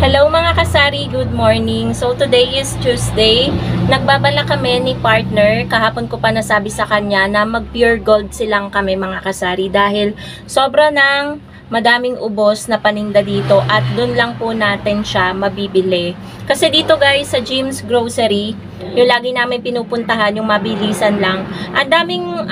Hello mga kasari, good morning. So today is Tuesday. Nagbabala kami ni partner. Kahapon ko pa nasabi sa kanya na mag pure gold silang kami mga kasari dahil sobra ng madaming ubos na paninda dito at dun lang po natin siya mabibili. Kasi dito guys sa Jim's Grocery, yung lagi namin pinupuntahan, yung mabilisan lang, ang daming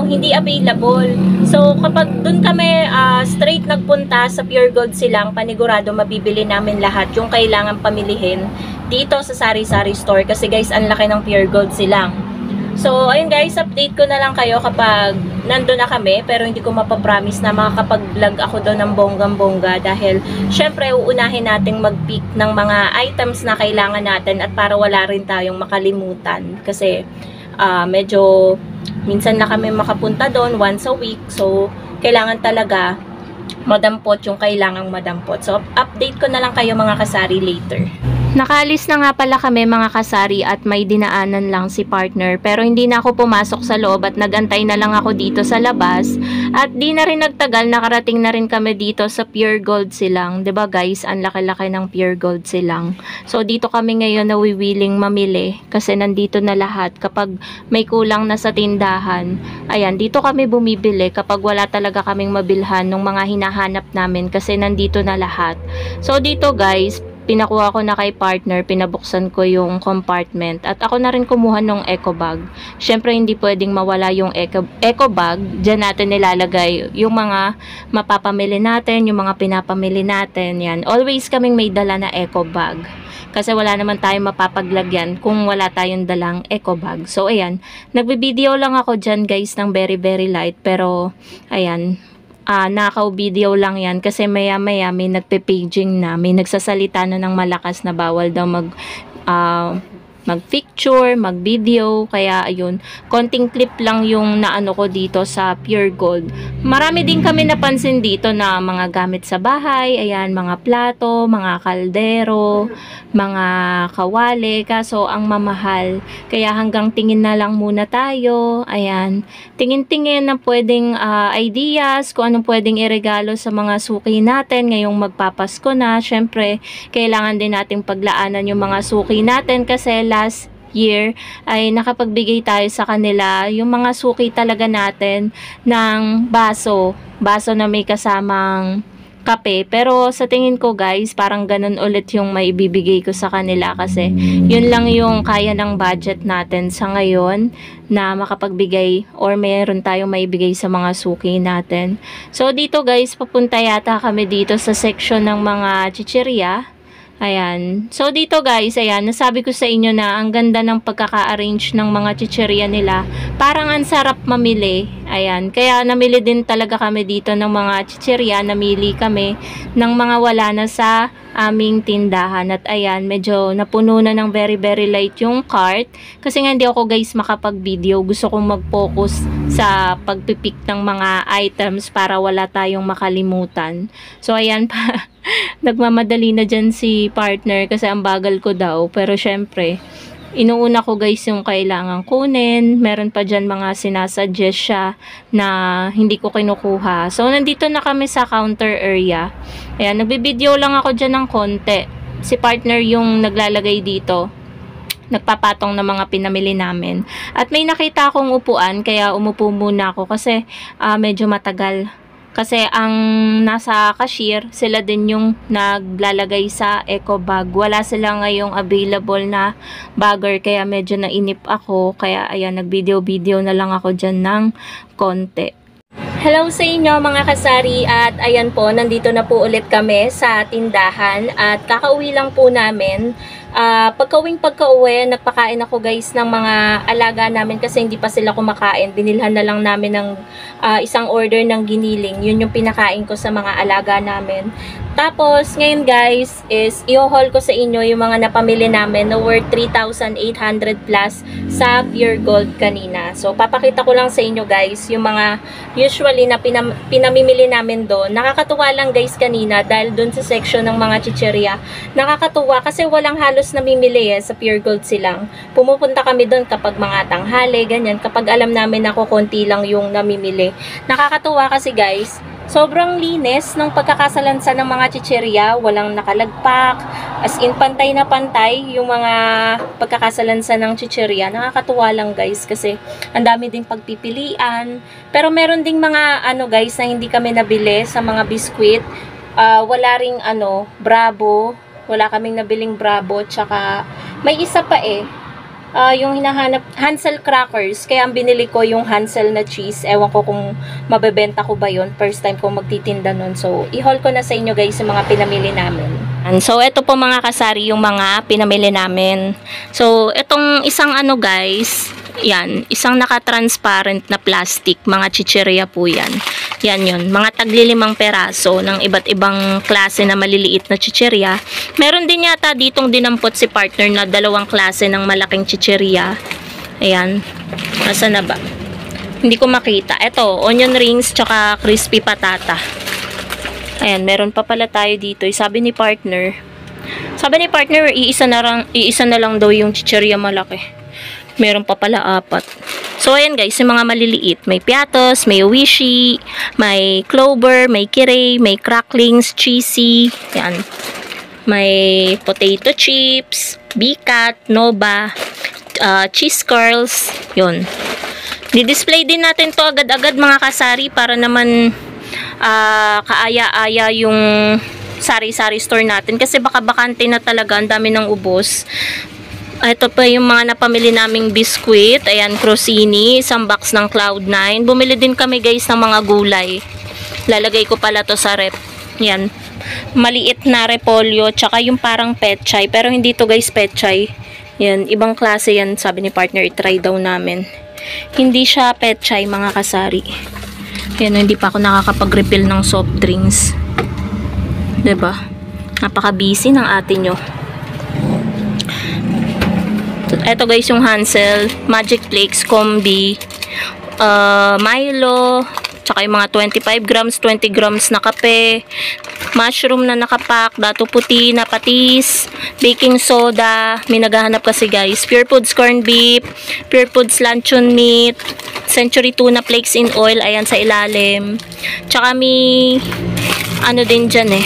hindi available. So kapag dun kami straight nagpunta sa Pure Gold silang, panigurado mabibili namin lahat yung kailangan pamilihin dito sa sari-sari store kasi guys ang laki ng Pure Gold silang. So, ayun guys, update ko na lang kayo kapag nandun na kami, pero hindi ko mapapromise na makakapag-vlog ako doon ng bonggang-bongga dahil syempre uunahin nating mag-pick ng mga items na kailangan natin at para wala rin tayong makalimutan kasi medyo minsan na kami makapunta doon once a week, so kailangan talaga madampot yung kailangang madampot. So, update ko na lang kayo mga kasari later. Nakaalis na nga pala kami mga kasari at may dinaanan lang si partner pero hindi na ako pumasok sa loob at nagantay na lang ako dito sa labas at di na rin nagtagal, nakarating na rin kami dito sa Pure Gold silang. 'Di ba guys, ang laki-laki ng Pure Gold silang. So dito kami ngayon nawiwiling mamili kasi nandito na lahat. Kapag may kulang na sa tindahan, ayan, dito kami bumibili kapag wala talaga kaming mabilhan ng mga hinahanap namin kasi nandito na lahat. So dito guys, pinakuha ko na kay partner, pinabuksan ko yung compartment at ako na rin kumuha ng eco bag. Syempre hindi pwedeng mawala yung eco bag. Diyan natin nilalagay yung mga mapapamili natin, yung mga pinapamili natin. Yan. Always kaming may dala na eco bag. Kasi wala naman tayong mapapaglagyan kung wala tayong dalang eco bag. So ayan, nagbi-video lang ako dyan guys ng very light pero ayan, nakaw-video lang yan kasi maya-maya may nagpe-paging na, may nagsasalita na ng malakas na bawal daw mag-picture, mag-video, kaya ayun, konting clip lang yung naano ko dito sa Pure Gold. Marami din kami napansin dito na mga gamit sa bahay, ayan, mga plato, mga kaldero, mga kawali, kaso ang mamahal. Kaya hanggang tingin na lang muna tayo, ayan, tingin-tingin na pwedeng ideas, kung anong pwedeng iregalo sa mga suki natin ngayong magpapasko na. Syempre, kailangan din nating paglaanan yung mga suki natin kasi last year ay nakapagbigay tayo sa kanila yung mga suki talaga natin ng baso na may kasamang kape, pero sa tingin ko guys parang ganun ulit yung maibibigay ko sa kanila kasi yun lang yung kaya ng budget natin sa ngayon na makapagbigay or meron tayong maibigay sa mga suki natin. So dito guys, papunta yata kami dito sa section ng mga chichirya. Ayan. So, dito guys, ayan, nasabi ko sa inyo na ang ganda ng pagkaka-arrange ng mga chichirya nila. Parang ang sarap mamili. Ayan. Kaya namili din talaga kami dito ng mga chichirya. Namili kami ng mga wala na sa aming tindahan. At ayan, medyo napuno na ng very light yung cart. Kasi nga hindi ako guys makapag-video. Gusto kong mag-focus sa pagpipick ng mga items para wala tayong makalimutan. So, ayan pa. Nagmamadali na dyan si partner kasi ang bagal ko daw. Pero syempre, inuuna ko guys yung kailangan kunin. Meron pa dyan mga sinasuggest siya na hindi ko kinukuha. So, nandito na kami sa counter area. Ayan, nagbibideo lang ako dyan ng konti. Si partner yung naglalagay dito. Nagpapatong ng mga pinamili namin. At may nakita akong upuan, kaya umupo muna ako kasi medyo matagal. Kasi ang nasa cashier, sila din yung naglalagay sa eco bag. Wala sila ngayong available na bagger, kaya medyo nainip ako. Kaya ayan, nag-video na lang ako dyan ng konti. Hello sa inyo mga kasari at ayan po, nandito na po ulit kami sa tindahan at kakauwi lang po namin. Pagka-uwi, nagpakain ako guys ng mga alaga namin kasi hindi pa sila kumakain. Binilhan na lang namin ng isang order ng giniling. Yun yung pinakain ko sa mga alaga namin. Tapos, ngayon guys, is i-haul ko sa inyo yung mga napamili namin na worth 3,800 plus sa Pure Gold kanina. So, papakita ko lang sa inyo guys yung mga usually na pinamimili namin doon. Nakakatuwa lang guys kanina dahil doon sa section ng mga chichirya. Nakakatuwa kasi walang halos namimili sa Pure Gold silang. Pumupunta kami doon kapag mga tanghali, ganyan. Kapag alam namin na konti lang yung namimili. Nakakatuwa kasi guys, sobrang linis ng pagkakasalansan ng mga chichirya, walang nakalagpak, As in, pantay na pantay yung mga pagkakasalansan ng chichirya. Nakakatuwa lang guys kasi ang dami ding pagpipilian. Pero meron ding mga ano guys na hindi kami nabili sa mga biskwit. Wala ring ano, Bravo. Wala kaming nabiling Bravo. Tsaka may isa pa yung hinahanap, Hansel crackers. Kaya ang binili ko yung Hansel na cheese. Ewan ko kung mabebenta ko ba yun. First time ko magtitinda nun. So, i-haul ko na sa inyo guys yung mga pinamili namin. So, ito po mga kasari yung mga pinamili namin. So, itong isang ano guys, yan, isang naka-transparent na plastic, mga chichirya po yan. Yan yun, mga tagli-5 peraso ng iba't ibang klase na maliliit na chichirya. Meron din yata ditong dinampot si partner na 2 klase ng malaking chichirya. Ayan, nasa na ba? Hindi ko makita. Ito, onion rings tsaka crispy patata. Ayan, meron pa pala tayo dito. Sabi ni partner, iisa na lang daw yung chichirya malaki. Meron pa pala 4. So, ayan guys, yung mga maliliit. May piatos, may oishi, may clover, may kirei, may cracklings, cheesy. Ayan. May potato chips, bicat, nova, cheese curls. Yun. Di-display din natin to agad-agad mga kasari para naman kaaya-aya yung sari-sari store natin kasi baka bakante na talaga, ang dami ng ubos. Ito pa yung mga napamili naming biskwit. Ayan, Crostini, isang box ng Cloud9. Bumili din kami guys ng mga gulay. Lalagay ko pala to sa rep. Yan, maliit na repolyo tsaka yung parang petchay, pero hindi to guys petchay. Yan, ibang klase yan, sabi ni partner, i-try daw namin. Hindi siya petchay mga kasari. Yan, hindi pa ako nakakapag-refill ng soft drinks. 'Di ba? Napaka-busy ng ate nyo. Ito guys yung Hansel, Magic Flakes, Combi, Milo, tsaka yung mga 25 grams, 20 grams na kape, mushroom na nakapack, dato puti na patis, baking soda, may naghahanap kasi guys, Pure Foods corned beef, Pure Foods luncheon meat, Century tuna flakes in oil, ayan sa ilalim. Tsaka may ano din dyan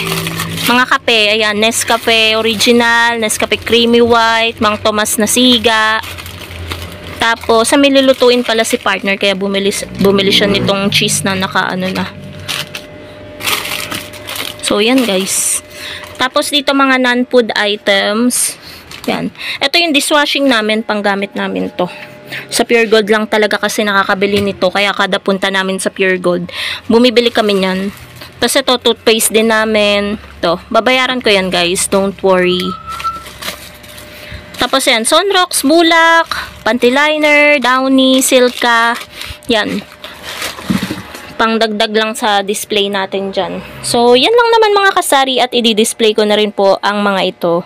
mga kape, ayan, Nescafe Original, Nescafe Creamy White, Mang Tomas na siga. Tapos, sa nilulutuin pala si partner, kaya bumili siya nitong cheese na naka-ano na. So, yan guys. Tapos, dito mga non-food items. Yan. Ito yung dishwashing namin, panggamit namin to. Sa Pure Gold lang talaga kasi nakakabili nito, kaya kada punta namin sa Pure Gold, bumibili kami niyan. Tapos ito, toothpaste din namin. Ito, babayaran ko yan guys, don't worry. Tapos yan, Sunrocks, Bulak, Panty Liner, Downy, Silka. Yan. Pangdagdag lang sa display natin dyan. So, yan lang naman mga kasari at i-display ko na rin po ang mga ito.